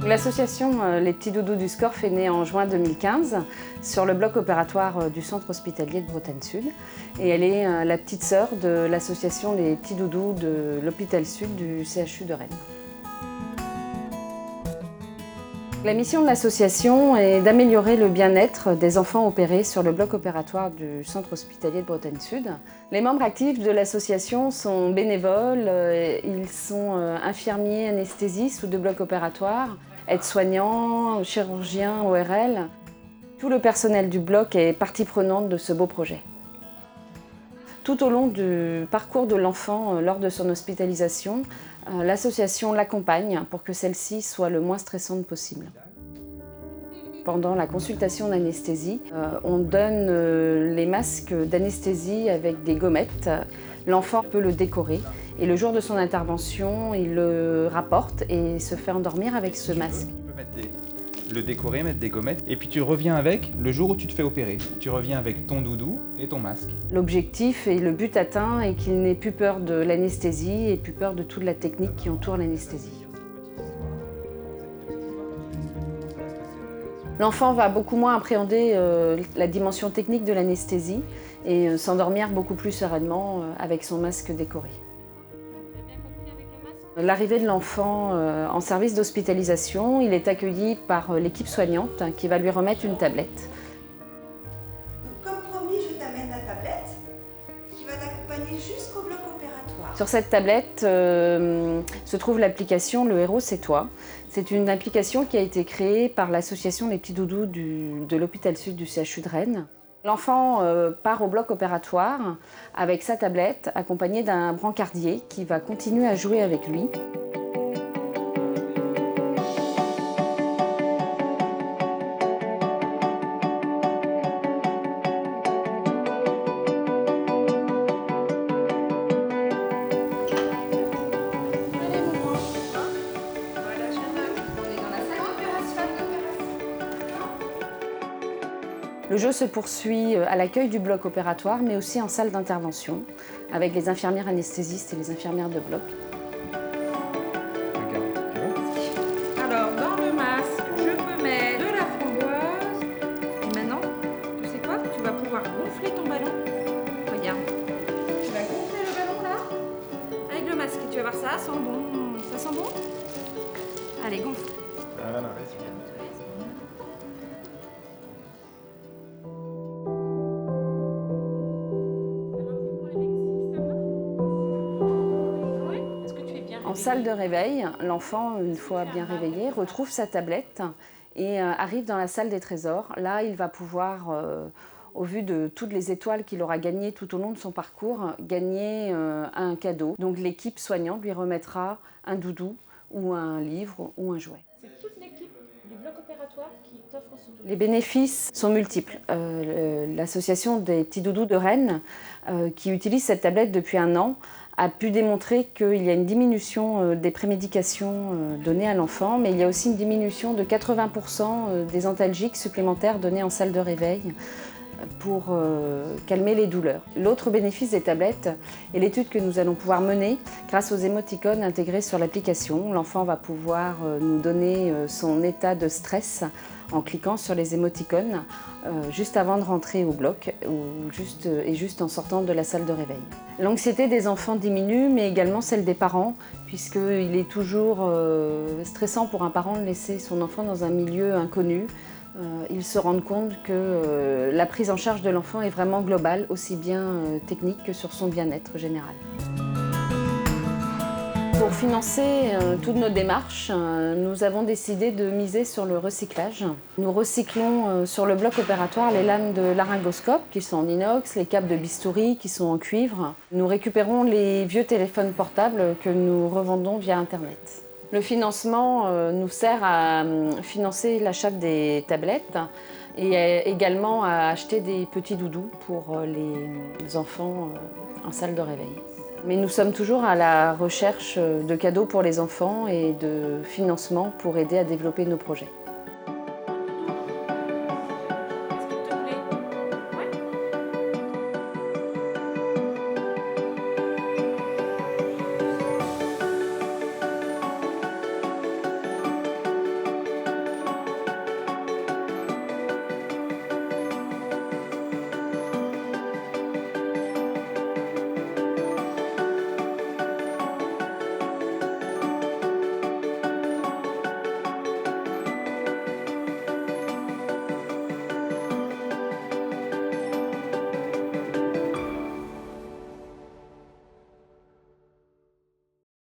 L'association Les Petits Doudous du SCORF est née en juin 2015 sur le bloc opératoire du centre hospitalier de Bretagne Sud. Et elle est la petite sœur de l'association Les Petits Doudous de l'hôpital Sud du CHU de Rennes. La mission de l'association est d'améliorer le bien-être des enfants opérés sur le bloc opératoire du centre hospitalier de Bretagne Sud. Les membres actifs de l'association sont bénévoles, ils sont infirmiers, anesthésistes ou de bloc opératoire, aides-soignants, chirurgiens, ORL. Tout le personnel du bloc est partie prenante de ce beau projet. Tout au long du parcours de l'enfant lors de son hospitalisation, l'association l'accompagne pour que celle-ci soit le moins stressante possible. Pendant la consultation d'anesthésie, on donne les masques d'anesthésie avec des gommettes. L'enfant peut le décorer et le jour de son intervention, il le rapporte et se fait endormir avec ce masque. Le décorer, mettre des gommettes, et puis tu reviens avec le jour où tu te fais opérer. Tu reviens avec ton doudou et ton masque. L'objectif et le but atteint est qu'il n'ait plus peur de l'anesthésie et plus peur de toute la technique qui entoure l'anesthésie. L'enfant va beaucoup moins appréhender la dimension technique de l'anesthésie et s'endormir beaucoup plus sereinement avec son masque décoré. L'arrivée de l'enfant en service d'hospitalisation, il est accueilli par l'équipe soignante qui va lui remettre une tablette. Donc, comme promis, je t'amène la tablette qui va t'accompagner jusqu'au bloc opératoire. Sur cette tablette se trouve l'application Le Héros c'est toi. C'est une application qui a été créée par l'association Les Petits Doudous de l'hôpital Sud du CHU de Rennes. L'enfant part au bloc opératoire avec sa tablette, accompagné d'un brancardier qui va continuer à jouer avec lui. Le jeu se poursuit à l'accueil du bloc opératoire, mais aussi en salle d'intervention, avec les infirmières anesthésistes et les infirmières de bloc. Alors, dans le masque, je peux mettre de la framboise. Et maintenant, tu sais quoi? Tu vas pouvoir gonfler ton ballon. Regarde. Tu vas gonfler le ballon là, avec le masque. Et tu vas voir, ça sent bon. Ça sent bon? Allez, gonfle. En salle de réveil, l'enfant, une fois bien réveillé, retrouve sa tablette et arrive dans la salle des trésors. Là, il va pouvoir, au vu de toutes les étoiles qu'il aura gagnées tout au long de son parcours, gagner un cadeau. Donc l'équipe soignante lui remettra un doudou ou un livre ou un jouet. C'est toute l'équipe du bloc opératoire qui t'offre ce doudou. Les bénéfices sont multiples. L'association des Petits Doudous de Rennes, qui utilise cette tablette depuis 1 an, a pu démontrer qu'il y a une diminution des prémédications données à l'enfant, mais il y a aussi une diminution de 80% des antalgiques supplémentaires donnés en salle de réveil pour calmer les douleurs. L'autre bénéfice des tablettes est l'étude que nous allons pouvoir mener grâce aux émoticônes intégrés sur l'application. L'enfant va pouvoir nous donner son état de stress en cliquant sur les émoticônes juste avant de rentrer au bloc ou juste en sortant de la salle de réveil. L'anxiété des enfants diminue, mais également celle des parents, puisqu'il est toujours stressant pour un parent de laisser son enfant dans un milieu inconnu. Ils se rendent compte que la prise en charge de l'enfant est vraiment globale, aussi bien technique que sur son bien-être général. Pour financer toutes nos démarches, nous avons décidé de miser sur le recyclage. Nous recyclons sur le bloc opératoire les lames de laryngoscope qui sont en inox, les câbles de bistouri qui sont en cuivre. Nous récupérons les vieux téléphones portables que nous revendons via Internet. Le financement nous sert à financer l'achat des tablettes et également à acheter des petits doudous pour les enfants en salle de réveil. Mais nous sommes toujours à la recherche de cadeaux pour les enfants et de financement pour aider à développer nos projets.